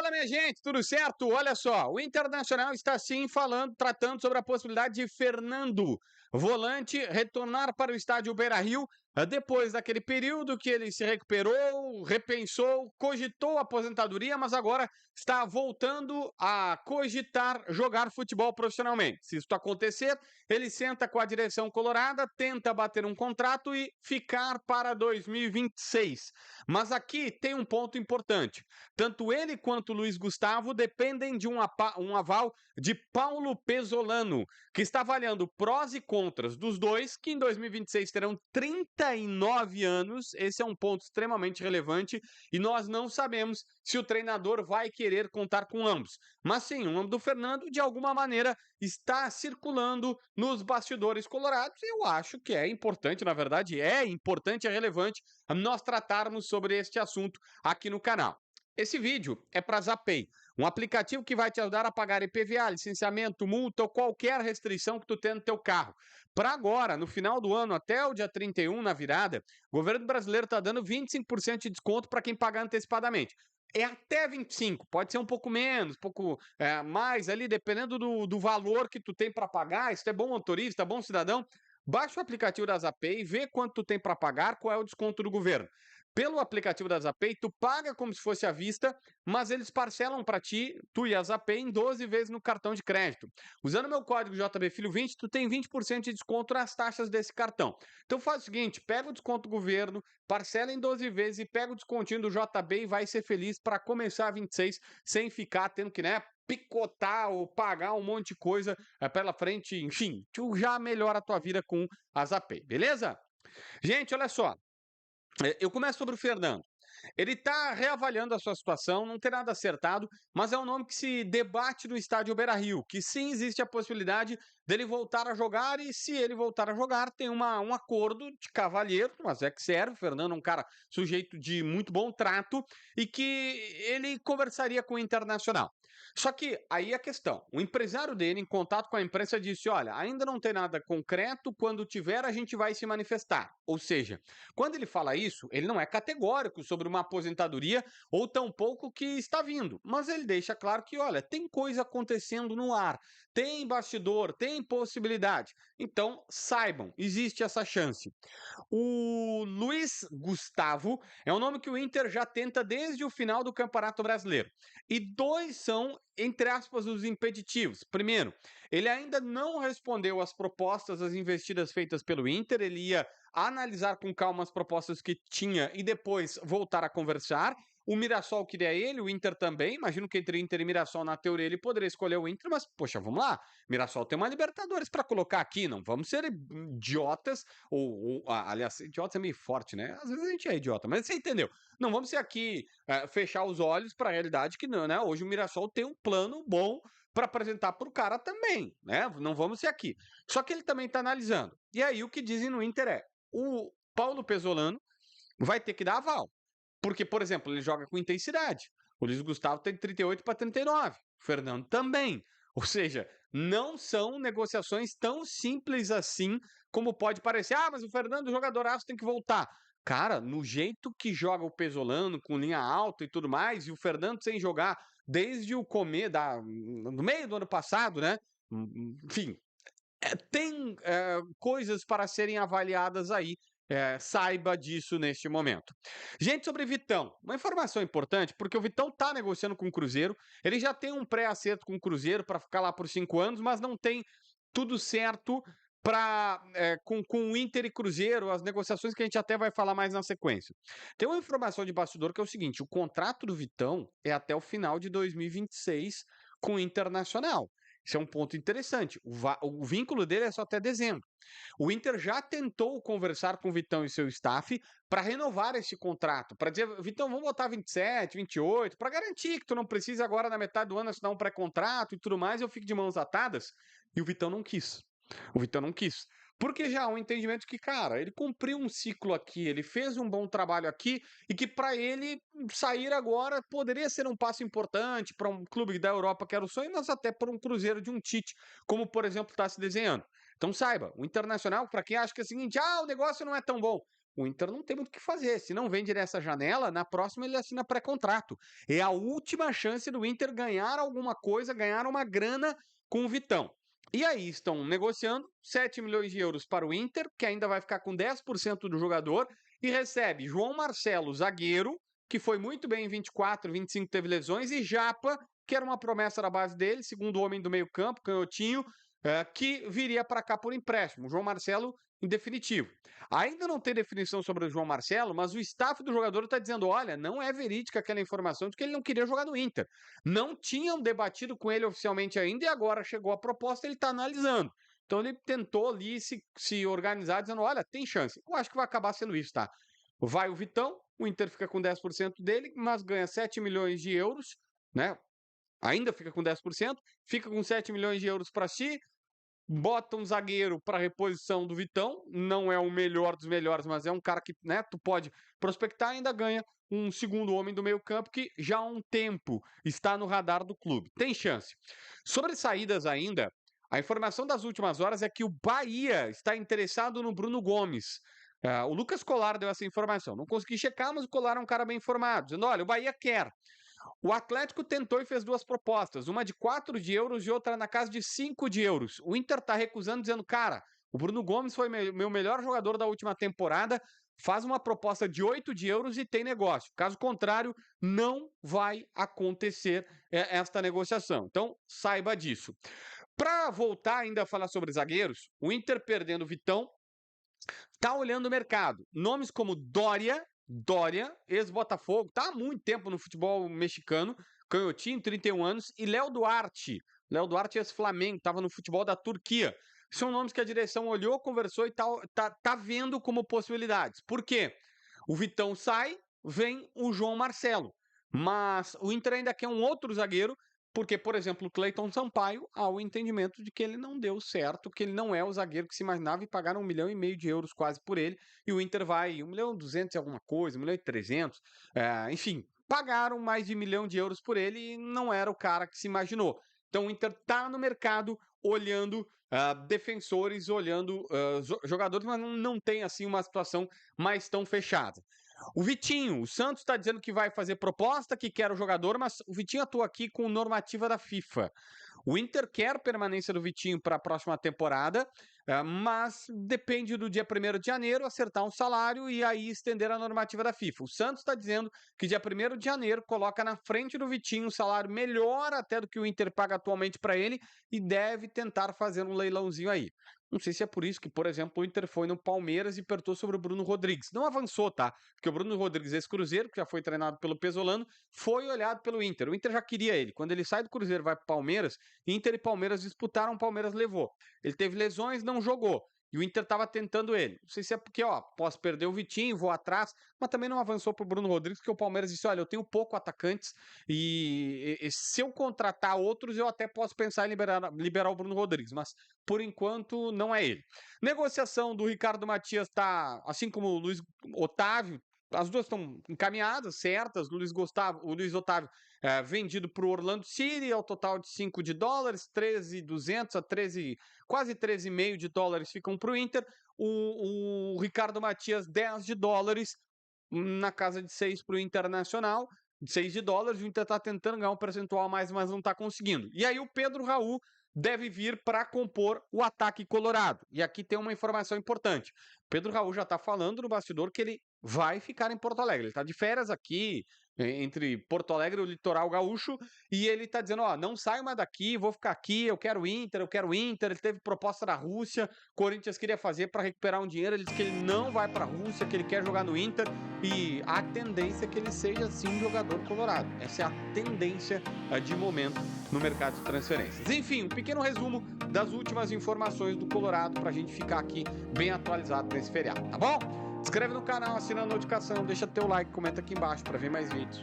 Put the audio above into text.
Fala, minha gente, tudo certo? Olha só, o Internacional está sim tratando sobre a possibilidade de Fernando, volante, retornar para o estádio Beira-Rio, depois daquele período que ele se recuperou, repensou, cogitou a aposentadoria, mas agora está voltando a cogitar jogar futebol profissionalmente. Se isso acontecer, ele senta com a direção colorada, tenta bater um contrato e ficar para 2026. Mas aqui tem um ponto importante. Tanto ele quanto o Luiz Gustavo dependem de um aval de Paulo Pesolano, que está avaliando prós e contras dos dois, que em 2026 terão 39 anos. Esse é um ponto extremamente relevante e nós não sabemos se o treinador vai querer contar com ambos. Mas sim, o nome do Fernando, de alguma maneira, está circulando nos bastidores colorados. Eu acho que é importante, na verdade, é importante e relevante nós tratarmos sobre este assunto aqui no canal. Esse vídeo é para Zapay, um aplicativo que vai te ajudar a pagar IPVA, licenciamento, multa ou qualquer restrição que tu tenha no teu carro. Para agora, no final do ano, até o dia 31, na virada, o governo brasileiro está dando 25% de desconto para quem pagar antecipadamente. É até 25, pode ser um pouco menos, um pouco mais ali, dependendo do valor que tu tem para pagar. Se tu é bom motorista, bom cidadão, baixa o aplicativo da Zapay, vê quanto tu tem para pagar, qual é o desconto do governo. Pelo aplicativo da Zapay, tu paga como se fosse à vista, mas eles parcelam para ti, tu e a Zapay, em 12 vezes no cartão de crédito. Usando meu código JBFilho20, tu tem 20% de desconto nas taxas desse cartão. Então faz o seguinte, pega o desconto do governo, parcela em 12 vezes e pega o descontinho do JB e vai ser feliz para começar a 26 sem ficar tendo que, picotar ou pagar um monte de coisa pela frente. Enfim, tu já melhora a tua vida com a Zapay, beleza? Gente, olha só. Eu começo sobre o Fernando. Ele está reavaliando a sua situação, não tem nada acertado, mas é um nome que se debate no estádio Beira-Rio, que sim existe a possibilidade dele voltar a jogar, e se ele voltar a jogar, tem um acordo de cavalheiro, mas é que serve. O Fernando é um cara sujeito de muito bom trato e que ele conversaria com o Internacional. Só que aí a questão, o empresário dele, em contato com a imprensa, disse: olha, ainda não tem nada concreto, quando tiver a gente vai se manifestar. Ou seja, quando ele fala isso, ele não é categórico sobre uma aposentadoria ou tampouco que está vindo, mas ele deixa claro que, olha, tem coisa acontecendo no ar, tem bastidor, tem possibilidade. Então, saibam, existe essa chance. O Luiz Gustavo é um nome que o Inter já tenta desde o final do Campeonato Brasileiro. E dois são, entre aspas, os impeditivos. Primeiro, ele ainda não respondeu às propostas, às investidas feitas pelo Inter. Ele ia analisar com calma as propostas que tinha e depois voltar a conversar. O Mirassol queria ele, o Inter também. Imagino que entre Inter e Mirassol, na teoria, ele poderia escolher o Inter, mas, poxa, vamos lá. Mirassol tem uma Libertadores para colocar aqui, não vamos ser idiotas, aliás, idiotas é meio forte, né? Às vezes a gente é idiota, mas você entendeu. Não vamos ser aqui fechar os olhos para a realidade que não, né? Hoje o Mirassol tem um plano bom para apresentar para o cara também, né? Não vamos ser aqui. Só que ele também está analisando. E aí o que dizem no Inter é: o Paulo Pesolano vai ter que dar aval. Porque, por exemplo, ele joga com intensidade. O Luiz Gustavo tem 38 para 39. O Fernando também. Ou seja, não são negociações tão simples assim como pode parecer. Ah, mas o Fernando, jogadoraço, tem que voltar. Cara, no jeito que joga o Pesolano, com linha alta e tudo mais, e o Fernando sem jogar desde o começo, no meio do ano passado, né? Enfim, tem coisas para serem avaliadas aí. Saiba disso neste momento. Gente, sobre Vitão, uma informação importante, porque o Vitão está negociando com o Cruzeiro, ele já tem um pré-acerto com o Cruzeiro para ficar lá por 5 anos, mas não tem tudo certo com o Inter e Cruzeiro, as negociações que a gente até vai falar mais na sequência. Tem uma informação de bastidor que é o seguinte: o contrato do Vitão é até o final de 2026 com o Internacional. Isso é um ponto interessante. O vínculo dele é só até dezembro. O Inter já tentou conversar com o Vitão e seu staff para renovar esse contrato, para dizer: Vitão, vamos botar 27, 28, para garantir que tu não precisa agora na metade do ano assinar um pré-contrato e tudo mais, eu fico de mãos atadas. E o Vitão não quis. O Vitão não quis. Porque já há um entendimento que, cara, ele cumpriu um ciclo aqui, ele fez um bom trabalho aqui e que para ele sair agora poderia ser um passo importante para um clube da Europa que era o sonho, mas até para um Cruzeiro de um Tite, como por exemplo está se desenhando. Então saiba, o Internacional, para quem acha que é o seguinte: o negócio não é tão bom. o Inter não tem muito o que fazer. Se não vende nessa janela, na próxima ele assina pré-contrato. É a última chance do Inter ganhar alguma coisa, ganhar uma grana com o Vitão. E aí estão negociando 7 milhões de euros para o Inter, que ainda vai ficar com 10% do jogador, e recebe João Marcelo, zagueiro, que foi muito bem em 24, 25 teve lesões, e Japa, que era uma promessa da base dele, segundo homem do meio campo, canhotinho, que viria para cá por empréstimo. João Marcelo em definitivo. Ainda não tem definição sobre o João Marcelo, mas o staff do jogador está dizendo, olha, não é verídica aquela informação de que ele não queria jogar no Inter. Não tinham debatido com ele oficialmente ainda e agora chegou a proposta, ele está analisando. Então ele tentou ali se organizar, dizendo, olha, tem chance. Eu acho que vai acabar sendo isso, tá? Vai o Vitão, o Inter fica com 10% dele, mas ganha 7 milhões de euros, né? Ainda fica com 10%, fica com 7 milhões de euros para si, bota um zagueiro para reposição do Vitão, não é o melhor dos melhores, mas é um cara que, né, tu pode prospectar e ainda ganha um segundo homem do meio campo que já há um tempo está no radar do clube. Tem chance. Sobre saídas ainda, a informação das últimas horas é que o Bahia está interessado no Bruno Gomes. O Lucas Colar deu essa informação. Não consegui checar, mas o Colar é um cara bem informado, dizendo, olha, o Bahia quer. O Atlético tentou e fez duas propostas, uma de 4 de euros e outra na casa de 5 de euros. O Inter está recusando, dizendo, cara, o Bruno Gomes foi meu melhor jogador da última temporada, faz uma proposta de 8 de euros e tem negócio. Caso contrário, não vai acontecer esta negociação. Então, saiba disso. Para voltar ainda a falar sobre zagueiros, o Inter perdendo o Vitão, tá olhando o mercado. Nomes como Dória, ex-Botafogo, tá há muito tempo no futebol mexicano, canhotinho, 31 anos, e Léo Duarte, ex-Flamengo, estava no futebol da Turquia. São nomes que a direção olhou, conversou e tá vendo como possibilidades. Por quê? O Vitão sai, vem o João Marcelo. Mas o Inter ainda quer um outro zagueiro, porque, por exemplo, o Cleiton Sampaio, há o entendimento de que ele não deu certo, que ele não é o zagueiro que se imaginava e pagaram 1,5 milhão de euros quase por ele, e o Inter vai 1,2 milhão e alguma coisa, 1,3 milhão, enfim, pagaram mais de 1 milhão de euros por ele e não era o cara que se imaginou. Então o Inter está no mercado olhando defensores, olhando jogadores, mas não tem assim uma situação mais tão fechada. O Vitinho, o Santos está dizendo que vai fazer proposta, que quer o jogador, mas o Vitinho atua aqui com normativa da FIFA. O Inter quer permanência do Vitinho para a próxima temporada, mas depende do dia 1º de janeiro acertar um salário e aí estender a normativa da FIFA. O Santos está dizendo que dia 1º de janeiro coloca na frente do Vitinho um salário melhor até do que o Inter paga atualmente para ele e deve tentar fazer um leilãozinho aí. Não sei se é por isso que, por exemplo, o Inter foi no Palmeiras e apertou sobre o Bruno Rodrigues. Não avançou, tá? Porque o Bruno Rodrigues, ex-Cruzeiro, que já foi treinado pelo Pesolano, foi olhado pelo Inter. O Inter já queria ele. Quando ele sai do Cruzeiro e vai para o Palmeiras, Inter e Palmeiras disputaram, o Palmeiras levou. Ele teve lesões, não jogou. E o Inter estava tentando ele. Não sei se é porque, posso perder o Vitinho, vou atrás, mas também não avançou para o Bruno Rodrigues, porque o Palmeiras disse, olha, eu tenho pouco atacantes e se eu contratar outros, eu até posso pensar em liberar o Bruno Rodrigues, mas por enquanto não é ele. Negociação do Ricardo Matias está, assim como o Luiz Otávio, as duas estão encaminhadas, certas. O Luiz Otávio vendido para o Orlando City ao total de 5 de dólares, 13.200 a 13, quase 13,5 de dólares ficam para o Inter. O Ricardo Matias, 10 de dólares, na casa de 6 para o Internacional, 6 de dólares. O Inter está tentando ganhar um percentual a mais, mas não está conseguindo. E aí o Pedro Raul deve vir para compor o ataque colorado. E aqui tem uma informação importante. Pedro Raul já está falando no bastidor que ele vai ficar em Porto Alegre. Ele está de férias aqui, entre Porto Alegre e o litoral gaúcho, e ele está dizendo, não saio mais daqui, vou ficar aqui, eu quero o Inter. Ele teve proposta da Rússia, Corinthians queria fazer para recuperar um dinheiro, ele disse que ele não vai para a Rússia, que ele quer jogar no Inter, e a tendência é que ele seja sim um jogador colorado. Essa é a tendência de momento no mercado de transferências. Enfim, um pequeno resumo das últimas informações do Colorado para a gente ficar aqui bem atualizado nesse feriado, tá bom? Se inscreve no canal, assina a notificação, deixa teu like, comenta aqui embaixo para ver mais vídeos.